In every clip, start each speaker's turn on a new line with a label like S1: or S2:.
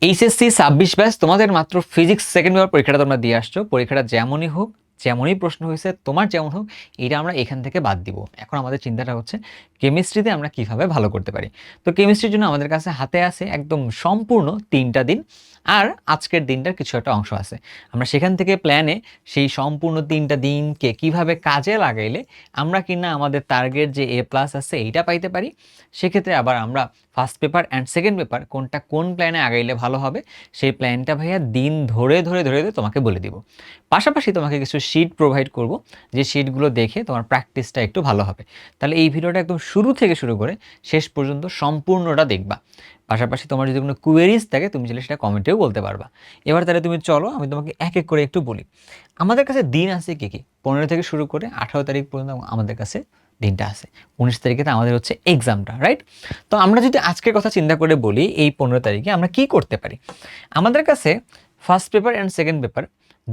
S1: HSC 26 batch তোমাদের মাত্র physics second paper পরীক্ষাটা তোমরা দিয়ে আসছো। পরীক্ষাটা যেমনই হোক, যেমনই প্রশ্ন হয়েছে, তোমার যেমন হোক, এটা আমরা এখান থেকে বাদ দিব। এখন আমাদের চিন্তাটা হচ্ছে কেমিস্ট্রিতে আমরা কিভাবে ভালো করতে পারি। তো কেমিস্ট্রির জন্য আমাদের কাছে হাতে আছে একদম সম্পূর্ণ 3টা দিন, আর আজকের দিনটার কিছু একটা অংশ আছে। আমরা সেখান থেকে প্ল্যানে সেই সম্পূর্ণ 3টা দিনকে কিভাবে কাজে লাগাইলে আমরা কিনা আমাদের টার্গেট যে A+ আছে এইটা পাইতে পারি। সেক্ষেত্রে আবার আমরা first paper and second paper কোনটা কোন প্ল্যানে আগাইলে ভালো হবে সেই প্ল্যানটা ভাইয়া দিন ধরে ধরে ধরে ধরে তোমাকে বলে দিব। পাশাপাশি তোমাকে কিছু শিট প্রোভাইড করব, যে শিটগুলো দেখে তোমার প্র্যাকটিসটা একটু ভালো হবে। তাহলে এই ভিডিওটা একদম শুরু থেকে শুরু করে শেষ পর্যন্ত সম্পূর্ণটা দেখবা। পাশাপাশি তোমার যদি কোনো কোয়েরিজ থাকে তুমি চাইলে সেটা কমেন্টেও বলতে পারবা। এবার তাহলে তুমি চলো আমি তোমাকে এক এক করে একটু বলি। আমাদের কাছে দিন আছে কী কী, 15 থেকে শুরু করে 18 তারিখ পর্যন্ত আমাদের কাছে দিনটা আছে। 19 তারিখে তো আমাদের হচ্ছে এক্সামটা, রাইট? তো আমরা যদি আজকের কথা চিন্তা করে বলি, এই 15 তারিখে আমরা কি করতে পারি। আমাদের কাছে first paper and second paper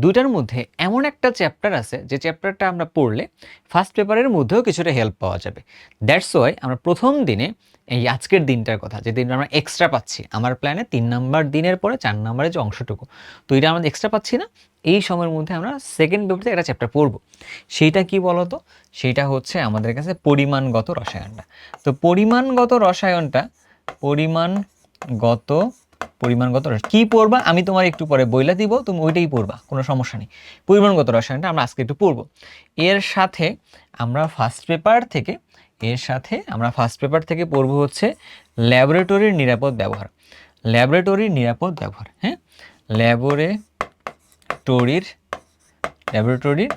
S1: দুইটার মধ্যে এমন একটা চ্যাপ্টার আছে যে চ্যাপ্টারটা আমরা পড়লে ফার্স্ট পেপারের মধ্যেও কিছুটা হেল্প পাওয়া যাবে। দ্যাটস ওয়াই আমরা প্রথম দিনে এই আজকের দিনটার কথা, যে দিনটা আমরা এক্সট্রা পাচ্ছি আমার প্ল্যানে 3 নাম্বার দিনের পরে 4 নাম্বারের যে অংশটুকু, তো এটা আমরা এক্সট্রা পাচ্ছি না, এই সময়ের মধ্যে আমরা সেকেন্ড পেপার থেকে একটা চ্যাপ্টার পড়বো। সেইটা কি বলতো? সেইটা হচ্ছে আমাদের কাছে পরিমাণগত রসায়নটা। তো পরিমাণগত কি পড়বা আমি তোমার একটু পরে বইলা দিব, তুমি ওইটাই পড়বা, কোনো সমস্যা নেই। পরিমাণগত রসায়নটা আমরা আজকে একটু পড়বো। এর সাথে আমরা ফার্স্ট পেপার থেকে পড়বো হচ্ছে ল্যাবরেটরির নিরাপদ ব্যবহার। হ্যাঁ, ল্যাবরেটরির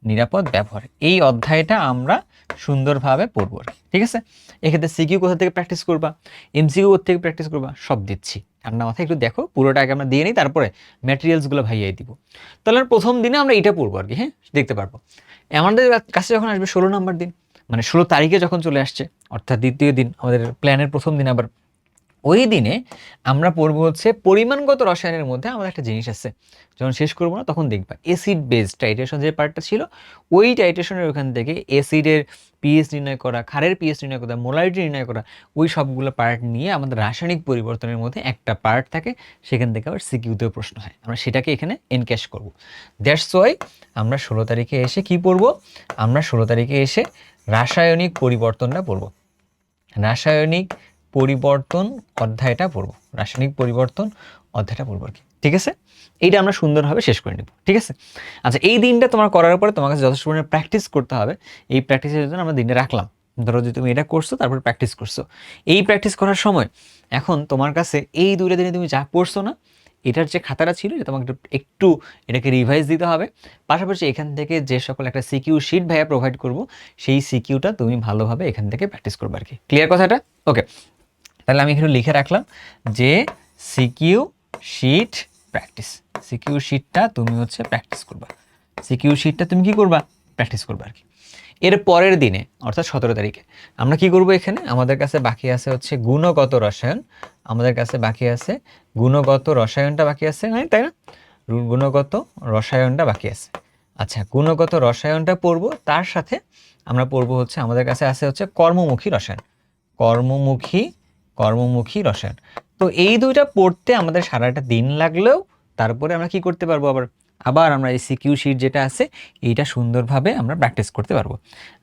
S1: নিরাপদ ব্যবহার এই অধ্যায়টা আমরা সুন্দরভাবে পড়বো, ঠিক আছে? এক্ষেত্রে সিকিউ কোথা থেকে প্র্যাকটিস করবা, এমসিকিউ কোথা থেকে প্র্যাকটিস করবা, সব দিচ্ছি। ঠান্ডা মাথায় একটু দেখো, পুরোটা আগে আমরা দিয়ে নিই, তারপরে ম্যাটেরিয়ালসগুলো ভাইয়াই দিব। তাহলে প্রথম দিনে আমরা এটা পড়বো আর কি, হ্যাঁ, দেখতে পারবো। আমাদের কাছে যখন আসবে 16 নাম্বার দিন, মানে 16 তারিখে যখন চলে আসছে, অর্থাৎ দ্বিতীয় দিন, আমাদের প্ল্যানের প্রথম দিন, আবার ওই দিনে আমরা পড়বো হচ্ছে পরিমাণগত রসায়নের মধ্যে আমাদের একটা জিনিস আছে, যখন শেষ করবো না তখন দেখবা অ্যাসিড বেস টাইট্রেশন যে পার্টটা ছিল, ওই টাইট্রেশনের ওখান থেকে অ্যাসিডের পিএইচ নির্ণয় করা, ক্ষারের পিএইচ নির্ণয় করা, মোলারিটি নির্ণয় করা, ওই সবগুলো পার্ট নিয়ে আমাদের রাসায়নিক পরিবর্তনের মধ্যে একটা পার্ট থাকে, সেখান থেকে আবার সিকিউতেও প্রশ্ন হয়, আমরা সেটাকে এখানে এনক্যাশ করব। দ্যাটস ওয়াই আমরা 16 তারিখে এসে কি পড়বো, আমরা 16 তারিখে এসে রাসায়নিক পরিবর্তনটা পড়বো, রাসায়নিক পরিবর্তন অধ্যায়টা পড়বো আর কি, ঠিক আছে? এইটা আমরা সুন্দরভাবে শেষ করে নিব, ঠিক আছে? আচ্ছা, এই দিনটা তোমার করার পরে তোমার কাছে যথেষ্ট পরিমাণে প্র্যাকটিস করতে হবে। এই প্র্যাকটিসের জন্য আমরা দিনে রাখলাম। ধরো যে তুমি এটা করছো, তারপর প্র্যাকটিস করছো, এই প্র্যাকটিস করার সময় এখন তোমার কাছে এই 2টা দিনে তুমি যা পড়ছো না, এটার যে খাতাটা ছিল এটা তোমাকে একটু এটাকে রিভাইজ দিতে হবে। পাশাপাশি এখান থেকে যে সকল একটা সিকিউ শিট ভাইয়া প্রোভাইড করব, সেই সিকিউটা তুমি ভালোভাবে এখান থেকে প্র্যাকটিস করবে আর কি। ক্লিয়ার কথাটা? ওকে, তাহলে আমি এখানে লিখে রাখলাম যে সিকিউ শিটটা তুমি হচ্ছে প্র্যাকটিস করবা, প্র্যাকটিস করবা আর কি। এর পরের দিনে অর্থাৎ 17 তারিখে আমরা কি করব, এখানে আমাদের কাছে বাকি আছে হচ্ছে গুণগত রসায়ন, তাই না? গুণগত রসায়নটা বাকি আছে। আচ্ছা, গুণগত রসায়নটা পড়বো, তার সাথে আমরা পড়বো হচ্ছে আমাদের কাছে আছে হচ্ছে কর্মমুখী রসায়ন। তো এই দুইটা পড়তে আমাদের সারাটা দিন লাগলেও তারপরে আমরা কি করতে পারবো, আবার আমরা এই সিকিউ শিট যেটা আছে এইটা সুন্দরভাবে আমরা প্র্যাকটিস করতে পারবো।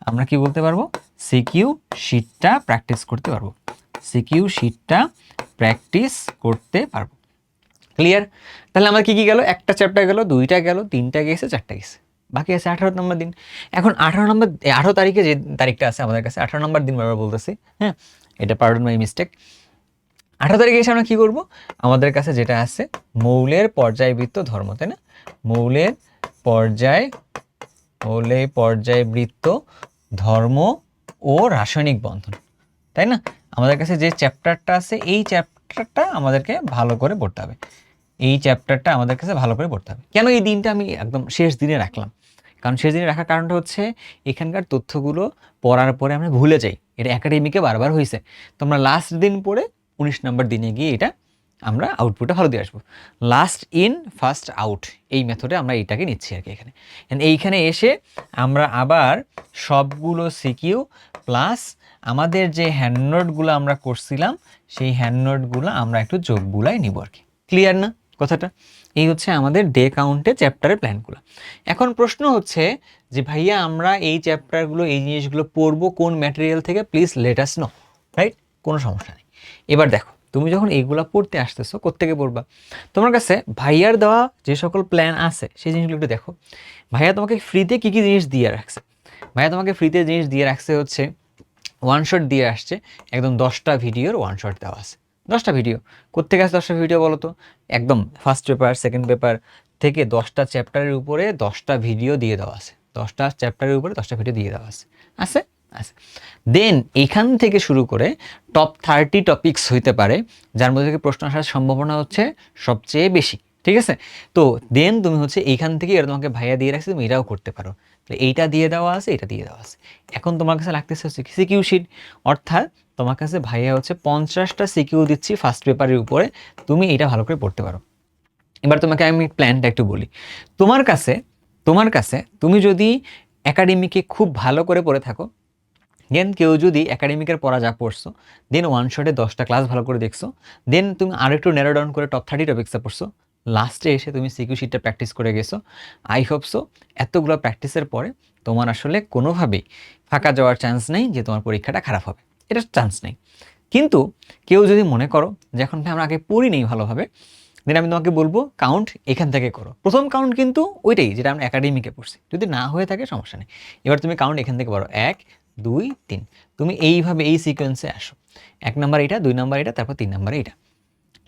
S1: আমরা কি বলতে পারবো, সিকিউ শিটটা প্র্যাকটিস করতে পারবো। ক্লিয়ার? তাহলে আমার কি কি গেল, একটা চ্যাপ্টার গেল, 2টা গেল, 3টা গেছে, 4টা গেছে, বাকি আছে 18 নম্বর দিন। এখন 18 তারিখে যে তারিখটা আছে আমাদের কাছে, 18 নম্বর দিন বারবার বলতেছি, হ্যাঁ, এটা পার্ডন মাই মিস্টেক। 18 তারিখে এসে আমরা কি করব, আমাদের কাছে যেটা আছে মৌলের পর্যায়বৃত্ত ধর্ম, তাই না? মৌলের পর্যায়বৃত্ত ধর্ম ও রাসায়নিক বন্ধন, তাই না? আমাদের কাছে যে চ্যাপ্টারটা আছে এই চ্যাপ্টারটা আমাদেরকে ভালো করে পড়তে হবে, কেন এই দিনটা আমি একদম শেষ দিনে রাখলাম? কারণ শেষ দিনে রাখার কারণটা হচ্ছে এখানকার তথ্যগুলো পড়ার পরে আমরা ভুলে যাই, এটা একাডেমিকে বারবার হয়েছে। তো আমরা লাস্ট দিন পড়ে 19 নম্বর দিনে গিয়ে এটা আমরা আউটপুটটা ভালো দিয়ে আসবো। লাস্ট ইন ফার্স্ট আউট এই মেথডে আমরা এইটাকে নিচ্ছি আর কি। এইখানে এসে আমরা আবার সবগুলো সিকিউ প্লাস আমাদের যে হ্যান্ড নোটগুলো আমরা করছিলাম সেই হ্যান্ড নোটগুলো আমরা একটু যোগ বুলাই নিব আর কি। ক্লিয়ার না কথাটা? এই হচ্ছে আমাদের ডে কাউন্টে চ্যাপ্টারের প্ল্যানগুলো। এখন প্রশ্ন হচ্ছে যে ভাইয়া আমরা এই চ্যাপ্টারগুলো এই জিনিসগুলো পড়বো কোন ম্যাটেরিয়াল থেকে, please let us no, right? কোনো সমস্যা নেই। এবার দেখো তুমি যখন এইগুলো পড়তে আসতেছো কোত্থেকে পড়বা? তোমার কাছে ভাইয়ার দেওয়া যে সকল প্ল্যান আছে সেই জিনিসগুলো একটু দেখো। ভাইয়া তোমাকে ফ্রিতে কী কী জিনিস দিয়ে রাখছে? ভাইয়া তোমাকে ফ্রিতে জিনিস দিয়ে রাখছে হচ্ছে ওয়ান শট দিয়ে আসছে, একদম 10টা ভিডিওর ওয়ান শট দেওয়া আছে। 10টা ভিডিও কোত্থেকে আছে? 10টা ভিডিও বলো তো? একদম ফার্স্ট পেপার সেকেন্ড পেপার থেকে 10টা চ্যাপ্টারের উপরে 10টা ভিডিও দিয়ে দেওয়া আছে। 10টা চ্যাপ্টারের উপরে 10টা ভিডিও দিয়ে দেওয়া আছে, আছে আছে। দেন এখান থেকে শুরু করে টপ 30 টপিকস হইতে পারে যার মধ্যে থেকে প্রশ্ন আসার সম্ভাবনা হচ্ছে সবচেয়ে বেশি, ঠিক আছে? তো দেন তুমি হচ্ছে এইখান থেকে এরা তোমাকে ভাইয়া দিয়ে রাখছে, তুমি এটাও করতে পারো। এইটা দিয়ে দেওয়া আছে, এটা দিয়ে দেওয়া আছে। এখন তোমার কাছে লাগতেছে হচ্ছে সিকিউ শিট, অর্থাৎ তোমার কাছে ভাইয়া হচ্ছে 50টা সিকিউ দিচ্ছি ফার্স্ট পেপারের উপরে, তুমি এটা ভালো করে পড়তে পারো। এবার তোমাকে আমি প্ল্যানটা একটু বলি। তোমার কাছে তুমি যদি একাডেমিকে খুব ভালো করে পড়ে থাকো, দেন কেউ যদি একাডেমিকের পড়া যা পড়ছো, দেন ওয়ান শটে 10টা ক্লাস ভালো করে দেখছো, দেন তুমি আরও একটু ন্যারো ডাউন করে টপ 30 টপিক্সে পড়ছো, লাস্টে এসে তুমি সিকিউ শিটটা প্র্যাকটিস করে গেছো। আই হোপ সো এতগুলো প্র্যাকটিসের পরে তোমার আসলে কোনোভাবেই ফাঁকা যাওয়ার চান্স নেই যে তোমার পরীক্ষাটা খারাপ হবে, এটা চান্স নেই। কিন্তু কেউ যদি মনে করো যে এখন আমরা আগে পড়ি নেই ভালোভাবে, দেন আমি তোমাকে বলবো কাউন্ট এখান থেকে করো। প্রথম কাউন্ট কিন্তু ওইটাই যেটা আমরা একাডেমিকে পড়ছি, যদি না হয়ে থাকে সমস্যা নেই। এবার তুমি কাউন্ট এখান থেকে করো, 1 2 3। তুমি এইভাবে এই সিকোয়েন্সে আসো, 1 নাম্বার এটা, 2 নাম্বার এটা, তারপর 3 নাম্বার এটা।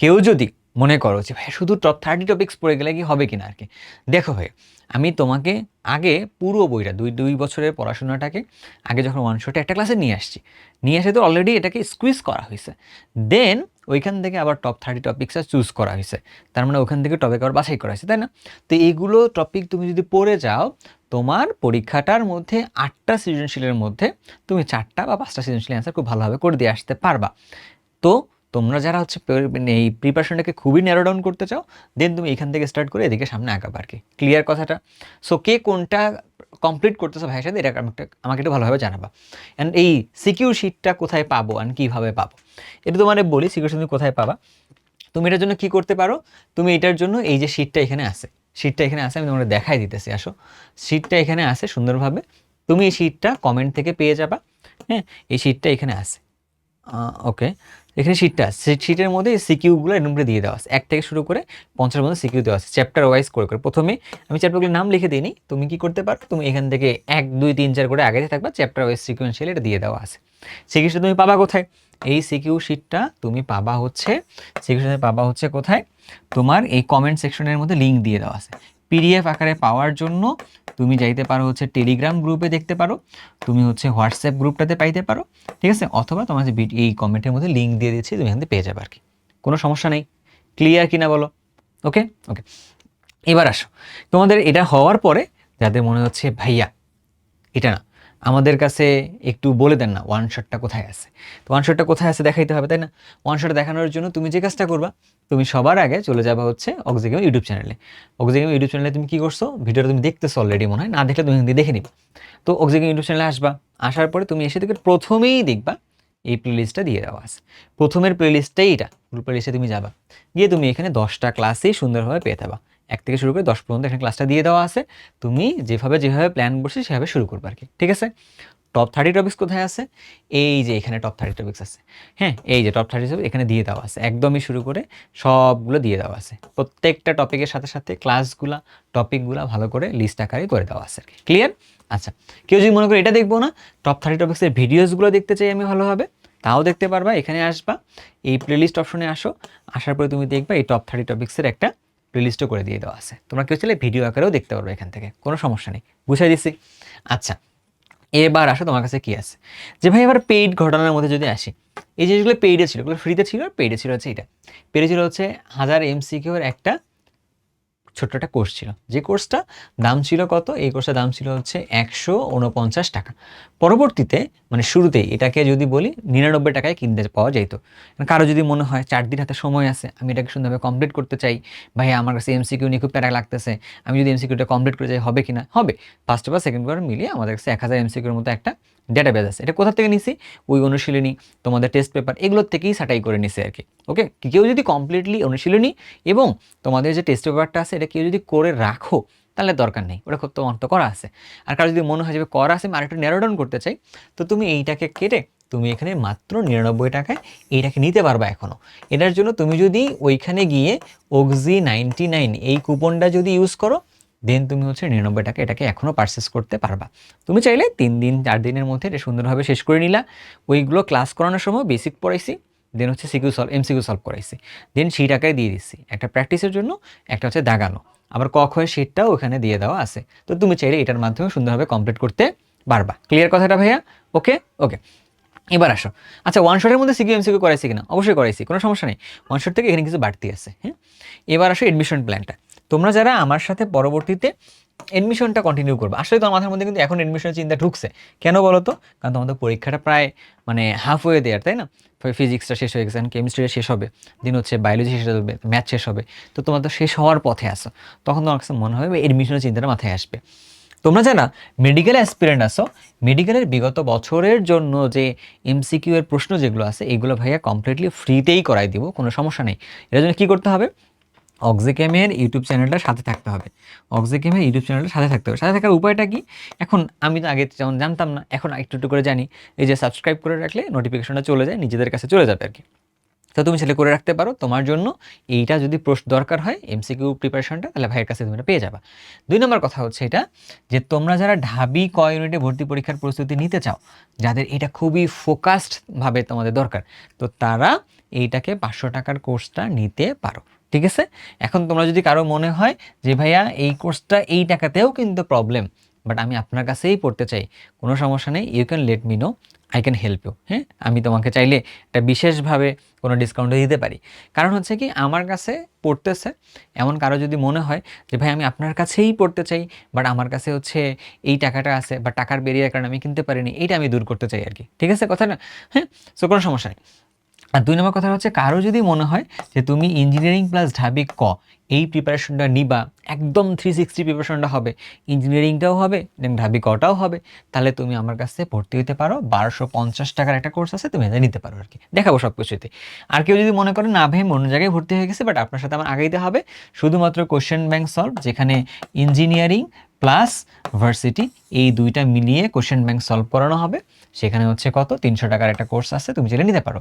S1: কেউ যদি মনে করো যে ভাই শুধু টপ 30 টপিক্স পড়ে গেলে কি হবে কিনা আর কি, দেখো ভাই আমি তোমাকে আগে পুরো বইটা 2 বছরের পড়াশোনাটাকে আগে যখন ওয়ান শটে একটা ক্লাসে নিয়ে আসছি, নিয়ে এসে তো অলরেডি এটাকে স্কুইজ করা হয়েছে। দেন ওইখান থেকে আবার টপ 30 টপিক্সটা চুজ করা হয়েছে, তার মানে ওখান থেকে টপিক আবার বাছাই করা হয়েছে, তাই না? তো এইগুলো টপিক তুমি যদি পড়ে যাও, তোমার পরীক্ষাটার মধ্যে 8টা সৃজনশীলের মধ্যে তুমি 4টা বা 5টা সৃজনশীল অ্যান্সার খুব ভালোভাবে করে দিয়ে আসতে পারবা। তো তোমরা যারা হচ্ছে এই প্রিপারেশনটাকে খুবই ন্যারো ডাউন করতে চাও, দেন তুমি এখান থেকে স্টার্ট করে এদিকে সামনে আগাবা আর কি। ক্লিয়ার কথাটা? সো কে কোনটা কমপ্লিট করতেছো ভাইয়ের সাথে এটা আমাকে একটু ভালোভাবে জানাবা। অ্যান্ড এই সিকিউর শিটটা কোথায় পাবো অ্যান্ড কীভাবে পাবো এটা তোমার বলি। সিকিউর শিট তুমি কোথায় পাবা? তুমি এটার জন্য কি করতে পারো, তুমি এটার জন্য এই যে শিটটা এখানে আছে, শিটটা এখানে আছে, আমি তোমাকে দেখাই দিতেছি, আসো। শিটটা এখানে আছে সুন্দরভাবে, তুমি এই শিটটা কমেন্ট থেকে পেয়ে যাবা। হ্যাঁ, এই শিটটা এখানে আছে, ওকে। এখানে শিটটা আছে, শিটের মধ্যে এই সিকিউগুলো এর উপরে দিয়ে দেওয়া আছে, 1 থেকে শুরু করে 50 মধ্যে সিকিউ দেওয়া আছে চ্যাপ্টার ওয়াইজ করে করে। প্রথমে আমি চ্যাপ্টারগুলোর নাম লিখে দিইনি, তুমি কি করতে পারো, তুমি এখান থেকে 1 2 3 4 করে আগে থাকবা, চ্যাপ্টার ওয়াইজ সিকোয়েন্সিয়াল এটা দিয়ে দেওয়া আছে। সিকিউ শিট তুমি পাবা কোথায়? এই সিকিউ শিটটা তুমি পাবা হচ্ছে, সিকিউ শিট পাবা হচ্ছে কোথায়? তোমার এই কমেন্ট সেকশনের মধ্যে লিঙ্ক দিয়ে দেওয়া আছে। পিডিএফ আকারে পাওয়ার জন্য তুমি যাইতে পারো হচ্ছে টেলিগ্রাম গ্রুপে দেখতে পারো, তুমি হচ্ছে হোয়াটসঅ্যাপ গ্রুপটাতে পাইতে পারো, ঠিক আছে? অথবা তোমার যে এই কমেন্টের মধ্যে লিঙ্ক দিয়ে দিচ্ছি, তুমি এখান থেকে পেয়ে যাবে আর কি, কোনো সমস্যা নেই। ক্লিয়ার কিনা বলো? ওকে ওকে। এবার আসো, তোমাদের এটা হওয়ার পরে যাদের মনে হচ্ছে ভাইয়া এটা না, আমাদের কাছে একটু বলে দেন না ওয়ান শটটা কোথায় আছে। তো ওয়ান শটটা কোথায় আছে দেখাইতে হবে, তাই না? ওয়ান শট দেখানোর জন্য তুমি যে কাজটা করবা, তুমি সবার আগে চলে যাবা হচ্ছে অক্সিগেম ইউটিউব চ্যানেলে। অক্সিগেম ইউটিউব চ্যানেলে তুমি কি করছো, ভিডিওটা তুমি দেখতেছো অলরেডি মনে হয়, না দেখলে তুমি দেখে নিবা। তো অক্সিগেম ইউটিউব চ্যানেলে আসবা, আসার পরে তুমি এসে থেকে প্রথমেই দেখবা এই প্লেলিস্টটা দিয়ে দেওয়া আছে। প্রথমের প্লেলিস্টটাই এটা, ফুল প্লেলিস্টে তুমি যাবা, গিয়ে তুমি এখানে 10টা ক্লাসেই সুন্দরভাবে পেয়ে যাবা। 1 থেকে শুরু করে 10 পর্যন্ত এখানে ক্লাসটা দিয়ে দেওয়া আছে, তুমি যেভাবে প্ল্যান করছি সেভাবে শুরু করবে আর কি, ঠিক আছে? টপ 30 টপিক্স কোথায় আছে? এই যে এখানে টপ 30 টপিক্স আছে। হ্যাঁ, এই যে টপ 30 টপিক এখানে দিয়ে দেওয়া আছে, একদমই শুরু করে সবগুলো দিয়ে দেওয়া আছে। প্রত্যেকটা টপিকের সাথে সাথে ক্লাসগুলা টপিকগুলা ভালো করে লিস্ট আকারে করে দেওয়া আছে। ক্লিয়ার? আচ্ছা, কেউ যদি মনে করে এটা দেখবো না, টপ 30 টপিক্সের ভিডিওসগুলো দেখতে চাই আমি ভালোভাবে, তাও দেখতে পারবা। এখানে আসবা, এই প্লেলিস্ট অপশনে আসো, আসার পরে তুমি দেখবা এই টপ 30 টপিক্সের একটা প্লেলিস্টও করে দিয়ে দেওয়া আছে। তোমরা কেউ চাইলে ভিডিও আকারেও দেখতে পারবে এখান থেকে, কোনো সমস্যা নেই। বুঝাই দিচ্ছি? আচ্ছা, এবার আসো তোমার কাছে কি আছে, যে ভাই এবার পেইড ঘটনার মধ্যে যদি আসি, এই জিনিসগুলো পেইডে ছিল, ওগুলো ফ্রিতে ছিল, আর পেইডে ছিল হচ্ছে এটা। পেইডে ছিল হচ্ছে 1000 MCQ এর একটা ছোট্ট একটা কোর্স ছিল, যে কোর্সটা দাম ছিল কত, এই কোর্সের দাম ছিল হচ্ছে 149 টাকা। পরবর্তীতে মানে শুরুতেই এটাকে যদি বলি 99 টাকায় কিনতে পাওয়া যেত। কারো যদি মনে হয় 4 দিন হাতে সময় আছে, আমি এটাকে সুন্দরভাবে কমপ্লিট করতে চাই, ভাই আমার কাছে MCQ নিয়ে খুব প্যারা লাগতেছে, আমি যদি MCQটা কমপ্লিট করে যাই হবে কিনা, হবে। ফার্স্ট বা সেকেন্ড পেপার মিলিয়ে আমাদের কাছে 1000 MCQর মতো একটা ডেটাবেস আছে। এটা কোথা থেকে নিছি? ওই অনুশীলনী, তোমাদের টেস্ট পেপার এগুলোর থেকেই ছাঁটাই করে নিছি আর কি। ওকে, কেউ যদি কমপ্লিটলি অনুশীলনী এবং তোমাদের যে টেস্ট পেপারটা আছে এটা কেউ যদি করে রাখো তাহলে দরকার নেই, ওটা তোমার তো করা আছে। আর কারো যদি মনে হয় যে করা আছে আমি আরেকটু ন্যারো ডাউন করতে চাই, তো তুমি এইটাকে কেটে তুমি এখানে মাত্র 99 টাকায় এইটাকে নিতে পারবা এখনও। এটার জন্য তুমি যদি ওইখানে গিয়ে OXG99 এই কুপনটা যদি ইউজ করো, দেন তুমি হচ্ছে 99 টাকা এটাকে এখনও পারচেস করতে পারবা। তুমি চাইলে 3 দিন 4 দিনের মধ্যে এটা সুন্দরভাবে শেষ করে নিলা। ওইগুলো ক্লাস করানোর সময় বেসিক পড়াইছি, দেন হচ্ছে এমসিকিউ সলভ করাইছি, দেন সেই টাকায় দিয়ে দিচ্ছি একটা প্র্যাকটিসের জন্য, একটা হচ্ছে দাগানো, আবার ক খ এর শিটটাও ওখানে দিয়ে দেওয়া আছে। তো তুমি চাইলে এটার মাধ্যমে সুন্দরভাবে কমপ্লিট করতে পারবা। ক্লিয়ার কথাটা ভাইয়া? ওকে ওকে, এবার আসো। আচ্ছা, ওয়ান শটের মধ্যে এমসিকিউ করাইছি কিনা? অবশ্যই করাইছি, কোনো সমস্যা নেই। ওয়ান শট থেকে এখানে কিছু বাড়তি আছে। হ্যাঁ, এবার আসো এডমিশন প্ল্যানটা। তোমরা যারা আমার সাথে পরবর্তীতে এডমিশনটা কন্টিনিউ করবে, আসলে তোমার মাথার মধ্যে কিন্তু এখন এডমিশনের চিন্তা ঢুকছে, কেন বলো তো? কারণ তোমাদের পরীক্ষাটা প্রায় মানে হাফ হয়ে দেয়ার, তাই না? ফিজিক্সটা শেষ হয়ে গেছে, কেমিস্ট্রিটা শেষ হবে, দিন হচ্ছে বায়োলজি শেষ হবে, ম্যাথ শেষ হবে। তো তোমার তো শেষ হওয়ার পথে আসো, তখন তোমার কাছে মনে হবে এডমিশনের চিন্তাটা মাথায় আসবে। তোমরা যারা মেডিকেল অ্যাসপিরেন্ট আসো, মেডিকেলের বিগত বছরের জন্য যে এমসিকিউ এর প্রশ্ন যেগুলো আছে এগুলো ভাইয়া কমপ্লিটলি ফ্রিতেই করাই দিব, কোনো সমস্যা নেই। এর জন্য কী করতে হবে? অক্সিক্যামের ইউটিউব চ্যানেলটার সাথে থাকতে হবে। অক্সিক্যামের ইউটিউব চ্যানেলটার সাথে থাকতে হবে। সাথে থাকার উপায়টা কি? এখন আমি তো আগে যেমন জানতাম না, এখন একটু একটু করে জানি। এই যে সাবস্ক্রাইব করে রাখলে নোটিফিকেশনটা চলে যায়, নিজেদের কাছে চলে যাবে আর কি। তো তুমি সেটা করে রাখতে পারো তোমার জন্য। এইটা যদি প্রশ্ন দরকার হয় এমসিকিউ প্রিপারেশনটা, তাহলে ভাইয়ের কাছে তুমি এটা পেয়ে যাবা। 2 নম্বর কথা হচ্ছে এটা যে তোমরা যারা ঢাবি ক ইউনিটে ভর্তি পরীক্ষার প্রস্তুতি নিতে চাও, যাদের এটা খুবই ফোকাসডভাবে তোমাদের দরকার, তো তারা এইটাকে 500 টাকার কোর্সটা নিতে পারো। ঠিক আছে? এখন তোমরা যদি কারো মনে হয় যে ভাইয়া এই কোর্সটা এই টাকাতেও কিন্তু প্রবলেম, বাট আমি আপনার কাছেই পড়তে চাই, কোনো সমস্যা নেই, you can let me know, I can help you. হ্যাঁ, আমি তোমাকে চাইলে একটা বিশেষভাবে কোনো ডিসকাউন্টে দিতে পারি। কারণ হচ্ছে কি, আমার কাছে পড়তেছে এমন কারো যদি মনে হয় যে ভাই আমি আপনার কাছেই পড়তে চাই, বাট আমার কাছে হচ্ছে এই টাকাটা আছে বা টাকার বেরিয়ার কারণে আমি কিনতে পারিনি, এইটা আমি দূর করতে চাই আর কি। ঠিক আছে কথাটা? হ্যাঁ, সো কোনো সমস্যা নেই। আর 2 নম্বর কথা হচ্ছে, কারো যদি মনে হয় যে তুমি ইঞ্জিনিয়ারিং প্লাস ঢাবি ক এই প্রিপারেশনটা নিবা, একদম 360 প্রিপারেশনটা হবে, ইঞ্জিনিয়ারিংটাও হবে দেন ঢাবি কটাও হবে, তাহলে তুমি আমার কাছে ভর্তি হতে পারো। 1250 টাকার একটা কোর্স আছে, তুমি এটা নিতে পারো আর কি, দেখাবো সব কিছুতে। আর কেউ যদি মনে করে না ভাই অন্য জায়গায় ভর্তি হয়ে গেছে, বাট আপনার সাথে আমার আগাইতে হবে শুধুমাত্র কোশ্চেন ব্যাংক সলভ, যেখানে ইঞ্জিনিয়ারিং প্লাস ভার্সিটি এই দুইটা মিলিয়ে কোশ্চেন ব্যাংক সলভ করানো হবে, সেখানে হচ্ছে কত 300 টাকার একটা কোর্স আছে, তুমি চাইলে নিতে পারো।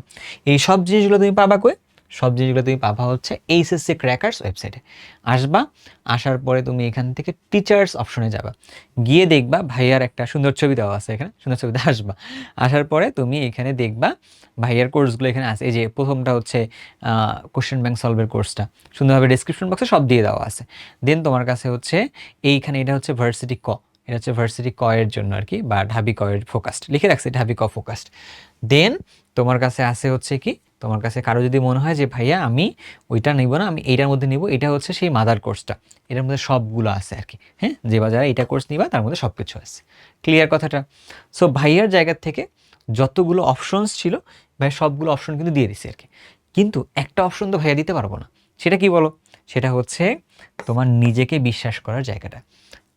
S1: এই সব জিনিসগুলো তুমি পাবা কই? সব জিনিসগুলো তুমি পাবা হচ্ছে এইচএসসি ক্র্যাকার্স ওয়েবসাইটে। আসবা, আসার পরে তুমি এখান থেকে টিচার্স অপশনে যাবা, গিয়ে দেখবা ভাইয়ার একটা সুন্দর ছবি দেওয়া আছে এখানে, সুন্দর ছবিতে আসবা। আসার পরে তুমি এখানে দেখবা ভাইয়ার কোর্সগুলো এখানে আছে। এই যে প্রথমটা হচ্ছে কোশ্চেন ব্যাংক সলভের কোর্সটা, সুন্দরভাবে ডেসক্রিপশন বক্সে সব দিয়ে দেওয়া আছে। দেন তোমার কাছে হচ্ছে এইখানে এটা হচ্ছে ভার্সিটি ক, এটা হচ্ছে ভার্সিটি ক এর জন্য আর কি, বা ঢাবি ক এর ফোকাসড লিখে রাখছি, ঢাবি ক ফোকাসড। দেন তোমার কাছে আছে হচ্ছে কি, তোমার কাছে কারো যদি মনে হয় যে ভাইয়া আমি ওইটা নিব না, আমি এইটার মধ্যে নিব, এটা হচ্ছে সেই মাদার কোর্সটা, এটার মধ্যে সবগুলো আছে আর কি। হ্যাঁ, যে বাজারে এইটা কোর্স নিবা তার মধ্যে সব কিছু আছে। ক্লিয়ার কথাটা? সো ভাইয়ার জায়গা থেকে যতগুলো অপশনস ছিল ভাই সবগুলো অপশন কিন্তু দিয়ে দিছি আর কি। কিন্তু একটা অপশন তো ভাইয়া দিতে পারবো না, সেটা কি বলো? সেটা হচ্ছে তোমার নিজেকে বিশ্বাস করার জায়গাটা।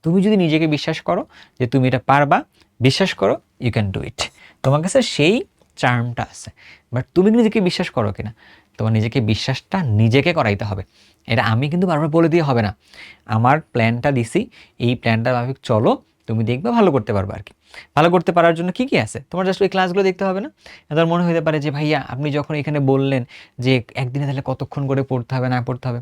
S1: তুমি যদি নিজেকে বিশ্বাস করো যে তুমি এটা পারবা, বিশ্বাস করো ইউ ক্যান ডু ইট, তোমার কাছে সেই চার্মটা আছে, বাট তুমি নিজেকে বিশ্বাস করো কিনা? তোমার নিজেকে বিশ্বাসটা নিজেকে করাইতে হবে। এটা আমি কিন্তু বারবার বলে দিয়ে হবে না, আমার প্ল্যানটা দিছি, এই প্ল্যানটা ভাবে চলো, তুমি দেখবে ভালো করতে পারবে আর কি। ভালো করতে পারার জন্য কী কী আছে তোমার জাস্ট ওই ক্লাসগুলো দেখতে হবে না? এবার মনে হতে পারে যে ভাইয়া আপনি যখন এখানে বললেন যে একদিনে তাহলে কতক্ষণ করে পড়তে হবে না পড়তে হবে,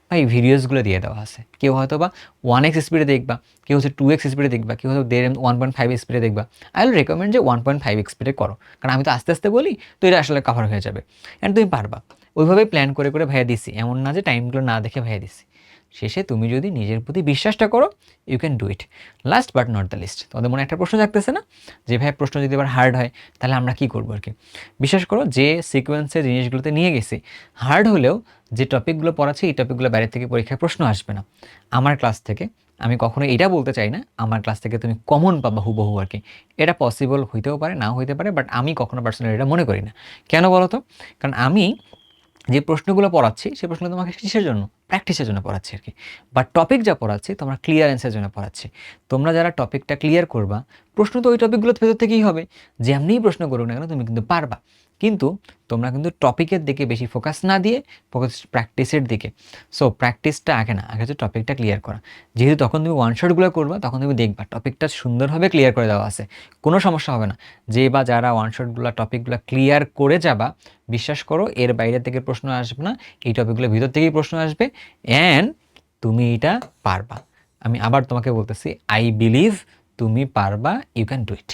S1: ভাই ভিডিওসগুলো দিয়ে দেওয়া আছে। কেউ হয়তো বা 1x স্পিডে দেখবা, কেউ হচ্ছে 2x স্পিডে দেখবা, কেউ হয়তো 1.5 স্পিডে দেখবা। আই উইল রেকমেন্ড যে 1.5 স্পিডে করো, কারণ আমি তো আস্তে আস্তে বলি, তো এটা আসলে কভার হয়ে যাবে অ্যান্ড তুমি পারবা। ওইভাবেই প্ল্যান করে করে ভাইয়া দিছি, এমন না যে টাইমগুলো না দেখে ভাইয়া দিছি। শেষে তুমি যদি নিজের প্রতি বিশ্বাসটা করো, you can do it. Last but not the least, তোমাদের মনে একটা প্রশ্ন থাকতেছে না যে ভাই প্রশ্ন যদি এবার হার্ড হয় তাহলে আমরা কী করবো আর কি? বিশ্বাস করো যে সিকোয়েন্সে জিনিসগুলোতে নিয়ে গেছি, হার্ড হলেও যে টপিকগুলো পড়াচ্ছি এই টপিকগুলো বাইরে থেকে পরীক্ষায় প্রশ্ন আসবে না আমার ক্লাস থেকে। আমি কখনো এটা বলতে চাই না আমার ক্লাস থেকে তুমি কমন পাবা হুবহু আর কি, এটা পসিবল হইতেও পারে, নাও হইতে পারে, বাট আমি কখনো পার্সোনালি এটা মনে করি না। কেন বলো তো? কারণ আমি যে প্রশ্নগুলো পড়াচ্ছি সেই প্রশ্নগুলো তোমাকে কিসের জন্য? প্র্যাকটিসের জন্য পড়াচ্ছি আরকি। বা টপিক যা পড়াচ্ছি তোমরা ক্লিয়ারেন্সের জন্য পড়াচ্ছি। তোমরা যারা টপিকটা ক্লিয়ার করবা, প্রশ্ন তো ওই টপিকগুলোর ভেতর থেকেই হবে। যেমনিই প্রশ্ন করুক না কেন তুমি কিন্তু পারবা। কিন্তু তোমরা কিন্তু টপিকের দিকে বেশি ফোকাস না দিয়ে ফোকাস প্র্যাকটিসের দিকে। সো প্র্যাকটিসটা আগে না, আগে হচ্ছে টপিকটা ক্লিয়ার করা। যেহেতু তখন তুমি ওয়ান শটগুলো করবা তখন তুমি দেখবা টপিকটা সুন্দরভাবে ক্লিয়ার করে দেওয়া আছে। কোনো সমস্যা হবে না। যে বা যারা ওয়ান শটগুলো টপিকগুলো ক্লিয়ার করে যাবা, বিশ্বাস করো এর বাইরে থেকে প্রশ্ন আসবে না, এই টপিকগুলোর ভিতর থেকেই প্রশ্ন আসবে অ্যান্ড তুমি এটা পারবা। আমি আবার তোমাকে বলতেছি, আই বিলিভ তুমি পারবা, you can do it.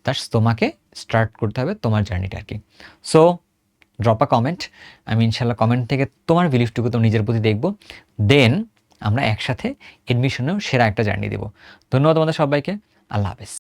S1: That's তোমাকে স্টার্ট করতে হবে তোমার জার্নিটা আর কি। সো ড্রপ আ কমেন্ট, আমি ইনশাল্লাহ কমেন্ট থেকে তোমার বিলিফটুকু তো নিজের প্রতি দেখব, দেন আমরা একসাথে এডমিশনেও সেরা একটা জার্নি দেবো। ধন্যবাদ তোমাদের সবাইকে, আল্লাহ হাফেজ।